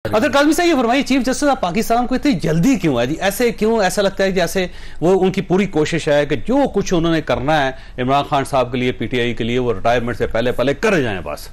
अगर काज़मी साहब ये फरमाइए, चीफ जस्टिस ऑफ पाकिस्तान को इतनी जल्दी क्यों है जी? ऐसे क्यों ऐसा लगता है जैसे वो उनकी पूरी कोशिश है कि जो कुछ उन्होंने करना है इमरान खान साहब के लिए, पीटीआई के लिए, वो रिटायरमेंट से पहले पहले कर जाएं बस?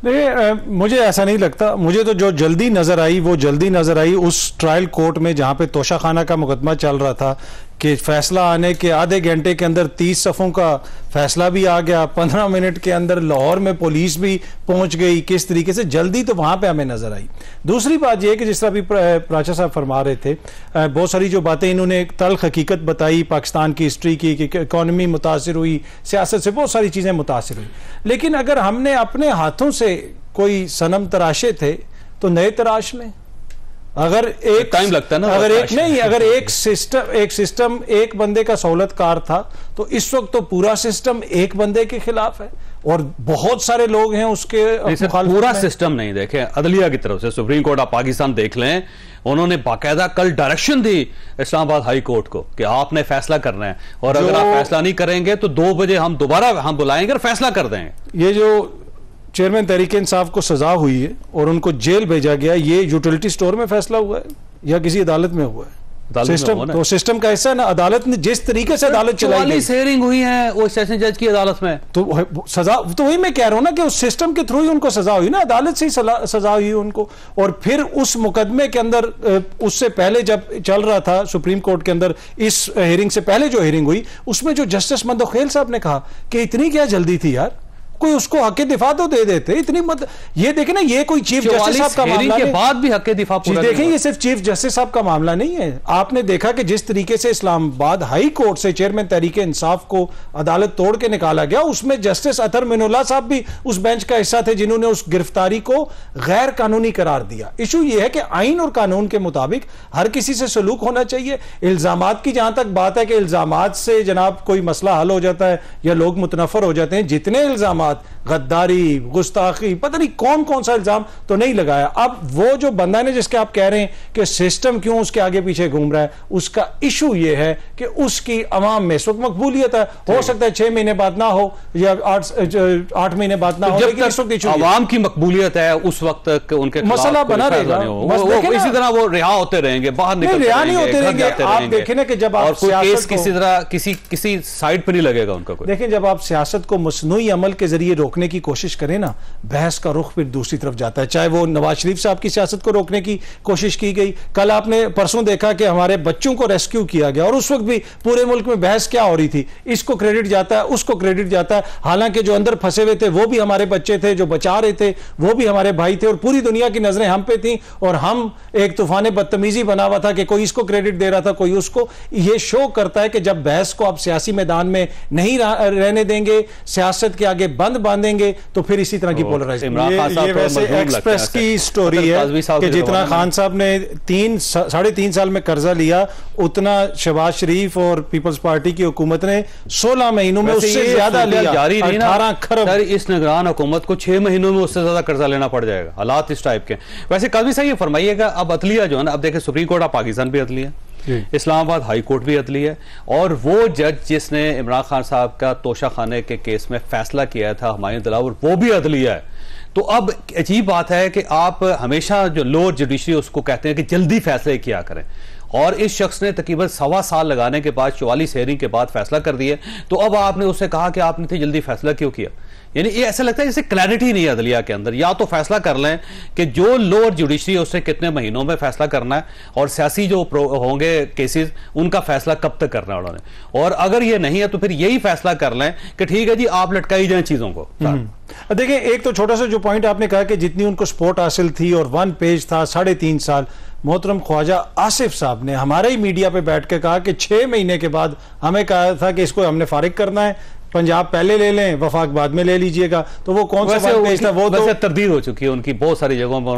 नहीं, मुझे ऐसा नहीं लगता। मुझे तो जो जल्दी नजर आई वो जल्दी नजर आई उस ट्रायल कोर्ट में जहां पे तोशाखाना का मुकदमा चल रहा था कि फैसला आने के आधे घंटे के अंदर 30 सफ़ों का फैसला भी आ गया, 15 मिनट के अंदर लाहौर में पुलिस भी पहुंच गई। किस तरीके से जल्दी तो वहां पे हमें नजर आई। दूसरी बात यह कि जिस तरह भी प्राचा साहब फरमा रहे थे, बहुत सारी जो बातें इन्होंने एक तल्ख हकीकत बताई पाकिस्तान की हिस्ट्री की, कि इकॉनमी मुतासिर हुई, सियासत से बहुत सारी चीजें मुतासिर हुई। लेकिन अगर हमने अपने हाथों से कोई सनम तराशे थे तो नए तराश लें। अगर एक टाइम लगता है ना, अगर एक सिस्टम एक बंदे का सहूलतकार था तो इस वक्त तो पूरा सिस्टम एक बंदे के खिलाफ है और बहुत सारे लोग हैं उसके पूरा सिस्टम नहीं। देखें, अदलिया की तरफ से सुप्रीम कोर्ट ऑफ पाकिस्तान देख लें, उन्होंने बाकायदा कल डायरेक्शन दी इस्लामाबाद हाई कोर्ट को कि आपने फैसला करना है और अगर आप फैसला नहीं करेंगे तो 2 बजे हम दोबारा बुलाएंगे और फैसला कर देंगे। ये जो चेयरमैन तहरीक इंसाफ को सजा हुई है और उनको जेल भेजा गया, ये यूटिलिटी स्टोर में फैसला हुआ है या किसी अदालत में हुआ है? सिस्टम तो सिस्टम का हिस्सा है ना। अदालत ने जिस तरीके से अदालत चलाई, 44 हेयरिंग हुई है वो सेशन जज की अदालत में, तो सजा तो वही मैं कह रहा हूं ना कि उस सिस्टम के थ्रू ही उनको सजा हुई ना, अदालत से ही सजा हुई उनको। और फिर उस मुकदमे के अंदर उससे पहले जब चल रहा था सुप्रीम कोर्ट के अंदर, इस हेयरिंग से पहले जो हेयरिंग हुई उसमें जो जस्टिस मंदोखेल साहब ने कहा कि इतनी क्या जल्दी थी यार, कोई उसको हक दिफा तो दे देते, इतनी मत। ये देखें ना, ये कोई चीफ जस्टिस साहब का मामला के बाद भी हक दिफा पूरा देखें, ये सिर्फ चीफ जस्टिस साहब का मामला नहीं है। आपने देखा कि जिस तरीके से इस्लामाबाद हाई कोर्ट से चेयरमैन तहरीक इंसाफ को अदालत तोड़ के निकाला गया, उसमें जस्टिस अतर मिनुल्लाह साहब भी उस बेंच का हिस्सा थे जिन्होंने उस गिरफ्तारी को गैर कानूनी करार दिया। इशू यह है कि आइन और कानून के मुताबिक हर किसी से सलूक होना चाहिए। इल्जामात की जहां तक बात है कि इल्जामात से जनाब कोई मसला हल हो जाता है या लोग मुतनफर हो जाते हैं, जितने इल्जामात गद्दारी, गुस्ताखी, पता नहीं कौन कौन सा इल्जाम तो नहीं लगाया। अब वो जो बंदा ने जिसके आप कह रहे हैं कि सिस्टम क्यों उसके आगे पीछे घूम रहा है, उसका इशू ये है कि उसकी अवाम में इस वक्त मकबूलियत है। हो सकता है 6 महीने बाद ना हो या 8 महीने बाद ना हो, लेकिन इस वक्त अवाम की मकबूलियत है उस वक्त तक उनके मसला बना रहेगा। इसी तरह वो रिहा होते रहेंगे, बाहर रिहा नहीं होते रहेंगे। आप देखें ना कि जब आप केस किसी तरह किसी साइड पर नहीं लगेगा उनका कोई। देखें, जब आप सियासत को मसनूई अमल के जरिए रोकने की कोशिश करें ना, बहस का रुख फिर दूसरी तरफ जाता है। चाहे वो नवाज शरीफ साहब की सियासत को रोकने की कोशिश की गई, कल आपने परसों देखा कि हमारे बच्चों को रेस्क्यू किया गया और उस वक्त भी पूरे मुल्क में बहस क्या हो रही थी, इसको क्रेडिट जाता है, उसको क्रेडिट जाता है। हालांकि जो अंदर फंसे हुए थे वो भी हमारे बच्चे थे, जो बचा रहे थे वो भी हमारे भाई थे और पूरी दुनिया की नजरें हम पे थी और हम एक तूफान बदतमीजी बना हुआ था कि कोई इसको क्रेडिट दे रहा था, कोई उसको। ये शो करता है कि जब बहस को आप सियासी मैदान में नहीं रहने देंगे, सियासत के आगे बंद बांधेंगे तो फिर इसी तरह की पोलराइजेशन। ये वैसे एक्सप्रेस की स्टोरी है कि जितना खान साहब ने 3.5 साल में कर्जा लिया, उतना शहबाज शरीफ और पीपल्स पार्टी की हुकूमत ने 16 महीनों में उससे ज्यादा लिया। 18 खरब। इस निगरान हुकूमत को 6 महीनों में उससे ज्यादा कर्जा लेना पड़ जाएगा। हालात इस टाइप के। वैसे काज़मी साहब ये फरमाइएगा, अब अदलिया जो है ना, अब देखें सुप्रीम कोर्ट ऑफ पाकिस्तान भी अदलिया, इस्लामाबाद हाई कोर्ट भी अदली है, और वो जज जिसने इमरान खान साहब का तोशाखाने के केस में फैसला किया था, हुमायूं दिलावर, वो भी अदलिया है। तो अब अजीब बात है कि आप हमेशा जो लोअर जुडिशरी उसको कहते हैं कि जल्दी फैसले किया करें, और इस शख्स ने तकरीबन 1.25 साल लगाने के बाद 44 हेयरिंग के बाद फैसला कर दिया। तो अब आपने उससे कहा कि आपने इतनी जल्दी फैसला क्यों किया? यानी ये ऐसा लगता है जैसे क्लैरिटी नहीं है अदलिया के अंदर। या तो फैसला कर लें कि जो लोअर जुडिशरी है उससे कितने महीनों में फैसला करना है, और सियासी जो होंगे केसेस उनका फैसला कब तक करना है उन्होंने, और अगर ये नहीं है तो फिर यही फैसला कर लें कि ठीक है जी, आप लटकाई जाए चीजों को। देखिए, एक तो छोटा सा जो पॉइंट आपने कहा कि जितनी उनको सपोर्ट हासिल थी और 1 पेज था 3.5 साल, मोहतरम ख्वाजा आसिफ साहब ने हमारे ही मीडिया पे बैठ के कहा कि 6 महीने के बाद हमें कहा था कि इसको हमने फारिग करना है, पंजाब पहले ले लें, वफाक बाद में ले लीजिएगा। तो वो कौन सा पेज था? वो तो तरदीद हो चुकी है उनकी बहुत सारी जगहों पर।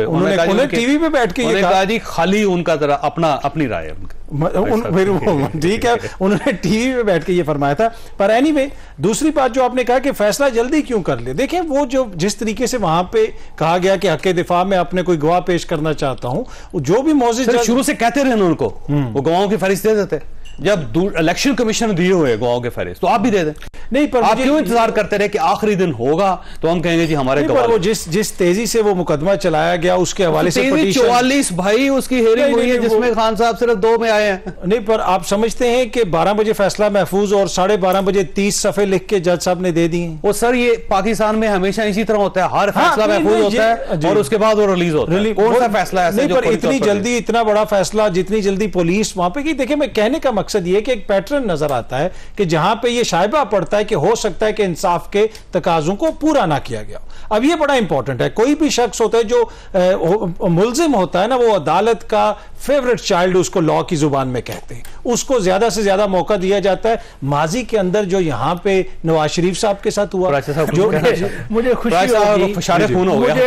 उन्होंने टीवी पे बैठ के कहा जी खाली उनका जरा अपनी राय है ठीक है, उन्होंने टीवी पे बैठ के ये फरमाया था। पर एनीवे, दूसरी बात जो आपने कहा कि फैसला जल्दी क्यों कर ले, देखिए वो जो जिस तरीके से वहां पे कहा गया कि हक दिफा में अपने कोई गवाह पेश करना चाहता हूं, जो भी मौजूद शुरू से कहते रहे उनको, वो गवाहों की फहरिस्त दे देते। जब इलेक्शन कमीशन ने दिए हुए गवाहों के फहरिस्त, तो आप भी दे दें। नहीं, पर आप क्यों इंतजार करते रहे कि आखिरी दिन होगा तो हम कहेंगे जी हमारे गवाह। वो जिस तेजी से वो मुकदमा चलाया गया उसके हवाले से 44 भाई उसकी हेयरिंग हुई है जिसमें खान साहब सिर्फ 2 में आए हैं। नहीं, पर आप समझते हैं कि 12 बजे फैसला महफूज और 12:30 बजे 30 सफ़े लिख के जज साहब ने दे दिए। वो सर ये पाकिस्तान में हमेशा इसी तरह होता है, हर फैसला महफूज होता है और उसके बाद वो रिलीज होता है। कौन सा फैसला है? नहीं, पर इतनी जल्दी इतना बड़ा फैसला, जितनी जल्दी पुलिस वहां पे की। देखिए, मैं कहने का मकसद ये कि एक पैटर्न नजर आता है कि जहां पे ये शायबा पड़ता है कि हो सकता है कि इंसाफ के तकाजों को पूरा ना किया गया। अब ये बड़ा इंपॉर्टेंट है, कोई भी शख्स होता है जो मुल्जिम होता है ना, वो अदालत का फेवरेट चाइल्ड उसको लॉ की जुबान में कहते हैं, उसको ज्यादा से ज्यादा मौका दिया जाता है। माजी के अंदर जो यहां पे नवाज शरीफ साहब के साथ हुआ, जो मुझे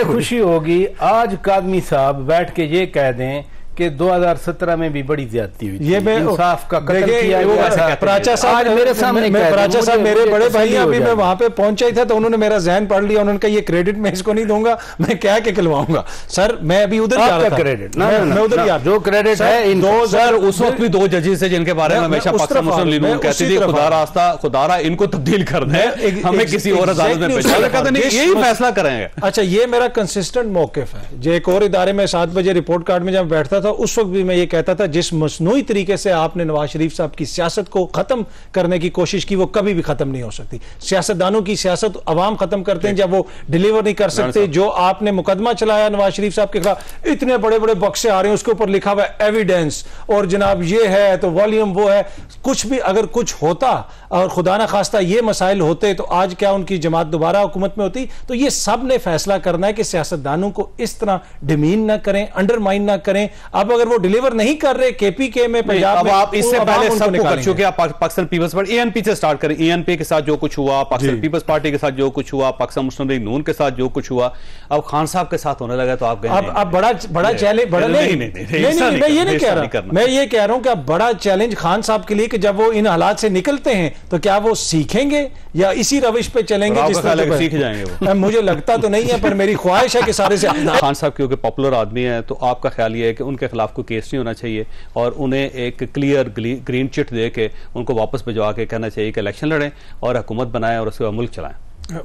खुशी होगी आज कादमी साहब बैठ के ये कह दें कि 2017 में भी बड़ी ज्यादती हुई, ये मैं इंसाफ का कत्ल किया गया। प्राचा साहब मेरे सामने, प्राचा साहब मेरे बड़े भाई, अभी मैं वहां पे पहुंचा ही था तो उन्होंने मेरा ज़हन पढ़ लिया। उन्होंने कहा ये क्रेडिट मैं इसको नहीं दूंगा, मैं क्या के खिलवाऊंगा। सर मैं अभी उधर जा रहा था, क्रेडिट मैं उधर जो क्रेडिट है सर उस वक्त भी 2 जजेस है जिनके बारे में हमेशा पाकिस्तान मुस्लिम लीग नून कहती थी खुदा रास्ता खुदारा इनको तब्दील कर दे, हमें किसी और अदालत में पेश करना, यही फैसला करेंगे। अच्छा, ये मेरा कंसिस्टेंट मौकिफ है। जो एक और इदारे में 7 बजे रिपोर्ट कार्ड में जब बैठता था उस वक्त भी मैं ये कहता था जिस मसनूई तरीके से आपने नवाज शरीफ साहब की सियासत को खत्म करने की कोशिश की वो कभी भी खत्म नहीं हो सकती। सियासतदानों की सियासत अवाम खत्म करते हैं जब वो डिलीवर नहीं कर सकते। जो आपने मुकदमा चलाया नवाज शरीफ साहब के खिलाफ, इतने बड़े बड़े बक्से आ रहे हैं, उसके ऊपर लिखा हुआ है एविडेंस और जनाब ये है तो वॉल्यूम वो है। कुछ भी अगर कुछ होता और खुदा ना खास्ता ये मसाइल होते तो आज क्या उनकी जमात दोबारा हुकूमत में होती? तो ये सब ने फैसला करना है कि सियासतदानों को इस तरह डिमीन ना करें, अंडरमाइन ना करें। अब अगर वो डिलीवर नहीं कर रहे केपीके में, पंजाब में, आप इससे पहले सबको कर चुके। आप पाकिस्तान पीपल्स पार्टी एएनपी से स्टार्ट करें। एएनपी के साथ जो कुछ हुआ, पाकिस्तान पीपल्स पार्टी के साथ जो कुछ हुआ, पाकिस्तान मुस्लिम लीग नून के साथ जो कुछ हुआ, अब खान साहब के साथ होने लगा तो आप अब बड़ा चैलेंज, बड़ा नहीं, मैं ये नहीं कह रहा, मैं ये कह रहा हूं कि अब बड़ा चैलेंज खान साहब के लिए कि जब वो इन हालात से निकलते हैं तो क्या वो सीखेंगे या इसी रविश पे चलेंगे जिस तरह सीख जाएंगे? मुझे लगता तो नहीं है, पर मेरी ख्वाहिश है कि सारे से खान साहब क्योंकि पॉपुलर आदमी है तो आपका ख्याल ये है कि उनके खिलाफ कोई केस नहीं होना चाहिए और उन्हें एक क्लियर ग्रीन चिट दे के उनको वापस भिजवा के कहना चाहिए कि इलेक्शन लड़ें और हुकूमत बनाएं और उसके बाद मुल्क चलाएं?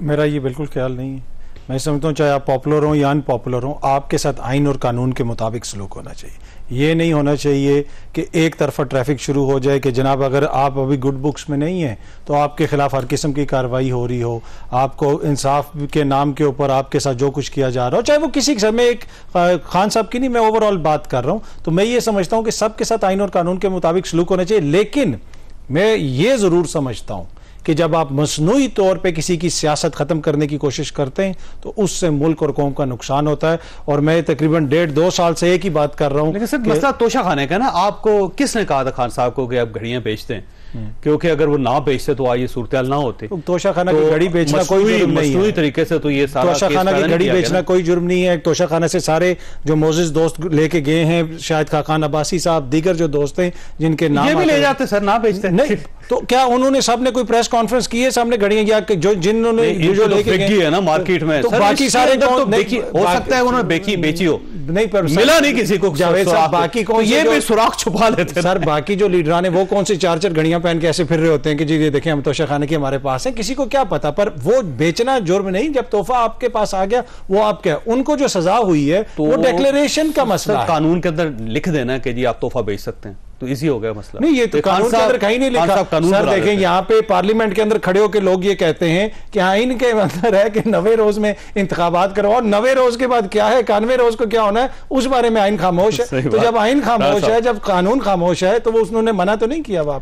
मेरा ये बिल्कुल ख्याल नहीं है। मैं समझता हूँ चाहे आप पॉपुलर हो या अनपॉपुलर हो, आपके साथ आइन और कानून के मुताबिक सलूक होना चाहिए। ये नहीं होना चाहिए कि एक तरफा ट्रैफिक शुरू हो जाए कि जनाब अगर आप अभी गुड बुक्स में नहीं हैं तो आपके खिलाफ हर किस्म की कार्रवाई हो रही हो, आपको इंसाफ के नाम के ऊपर आपके साथ जो कुछ किया जा रहा हो, चाहे वो किसी के साथ। मैं एक खान साहब की नहीं, मैं ओवरऑल बात कर रहा हूँ। तो मैं ये समझता हूँ कि सबके साथ आइन और कानून के मुताबिक सलूक होना चाहिए। लेकिन मैं ये जरूर समझता हूँ कि जब आप मसनूई तौर पे किसी की सियासत खत्म करने की कोशिश करते हैं तो उससे मुल्क और कौम का नुकसान होता है। और मैं तकरीबन 1.5-2 साल से एक ही बात कर रहा हूं। लेकिन सर मसला तोशा खाने का ना, आपको किसने कहा था खान साहब को कि आप घड़ियां बेचते हैं? क्योंकि अगर वो ना बेचते तो आज ये सूरत ना होती। तोशा खाना की घड़ी बेचना कोई जुर्म नहीं है। तरीके से तो ये सारा तोशा खाना की घड़ी बेचना कोई जुर्म नहीं है। तोशा खाना से सारे जो मोजिज दोस्त लेके गए हैं, शायद खान अब्बासी साहब, दीगर जो दोस्त हैं जिनके नाम ये भी ले जाते सर, ना बेचते नहीं तो क्या उन्होंने सबने कोई प्रेस कॉन्फ्रेंस की है सामने घड़ियां या जो जिन्होंने जो लेके गए है ना मार्केट में, तो बाकी सारे तो हो सकता है उन्होंने बेची हो, नहीं पर मिला नहीं किसी को। बाकी कौन ये भी सुराख छुपा लेते सर। बाकी जो लीडरान है वो कौन से 4-4 घड़ियां पहन के ऐसे फिर रहे होते हैं कि जी ये देखें हम तोशा खाने की हमारे पास है, किसी को क्या पता। पर वो बेचना जुर्म नहीं, जब तोहफा आपके पास आ गया वो आपका। उनको जो सजा हुई है वो डिक्लेरेशन का मसला, कानून के अंदर लिख देना कि जी आप तोहफा बेच सकते हैं तो इजी हो गया मसला। नहीं, ये तो कानून के अंदर कहीं नहीं लिखा। सर देखें यहाँ पे पार्लियामेंट के अंदर खड़े होकर लोग ये कहते हैं कि आइन के अंदर है कि 90 रोज में इंतखाबात करो और 90 रोज के बाद क्या है, 91 रोज को क्या होना है, उस बारे में आइन खामोश है। तो जब आइन खामोश है, जब कानून खामोश है तो वो उन्होंने मना तो नहीं किया।